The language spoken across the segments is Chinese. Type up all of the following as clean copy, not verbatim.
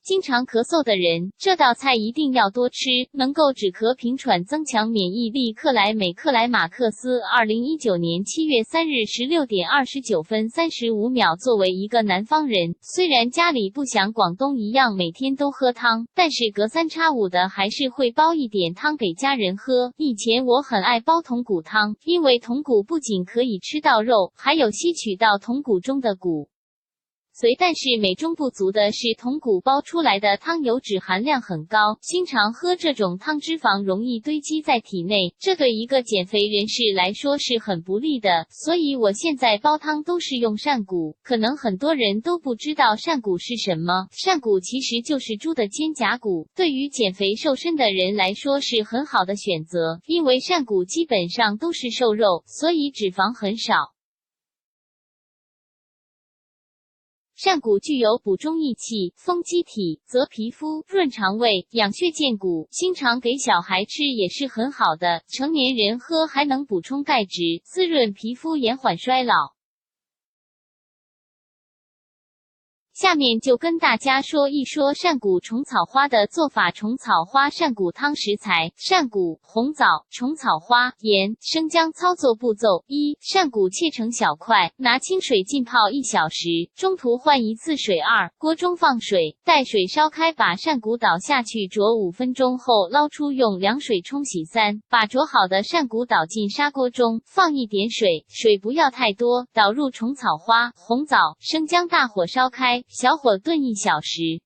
经常咳嗽的人，这道菜一定要多吃，能够止咳平喘，增强免疫力。克莱美克莱马克斯2019年7月3日16点29分35秒。作为一个南方人，虽然家里不像广东一样每天都喝汤，但是隔三差五的还是会煲一点汤给家人喝。以前我很爱煲筒骨汤，因为筒骨不仅可以吃到肉，还有吸取到筒骨中的骨髓，但是美中不足的是筒骨煲出来的汤油脂含量很高，经常喝这种汤脂肪容易堆积在体内，这对一个减肥人士来说是很不利的，所以我现在煲汤都是用扇骨。可能很多人都不知道扇骨是什么，扇骨其实就是猪的肩胛骨，对于减肥瘦身的人来说是很好的选择，因为扇骨基本上都是瘦肉，所以脂肪很少。扇骨具有补中益气、丰肌体、泽皮肤、润肠胃、养血健骨，经常给小孩吃也是很好的，成年人喝还能补充钙质，滋润皮肤，延缓衰老。下面就跟大家说一说扇骨虫草花的做法。虫草花扇骨汤食材：扇骨、红枣、虫草花、盐、生姜。操作步骤：一、扇骨切成小块，拿清水浸泡1小时，中途换一次水。2、锅中放水，待水烧开，把扇骨倒下去灼5分钟后捞出，用凉水冲洗。3、把灼好的扇骨倒进砂锅中，放一点水，水不要太多，倒入虫草花、红枣、生姜，大火烧开，小火炖1小时。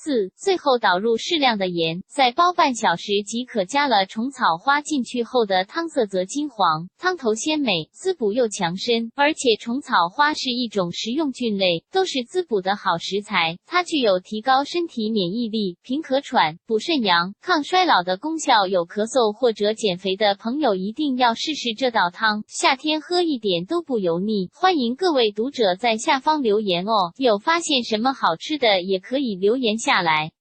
4、最后倒入适量的盐，再煲半小时即可。加了虫草花进去后的汤色则金黄，汤头鲜美，滋补又强身。而且虫草花是一种食用菌类，都是滋补的好食材，它具有提高身体免疫力、平咳喘、补肾阳、抗衰老的功效。有咳嗽或者减肥的朋友一定要试试这道汤，夏天喝一点都不油腻。欢迎各位读者在下方留言哦，有发现什么好吃的也可以留言下来。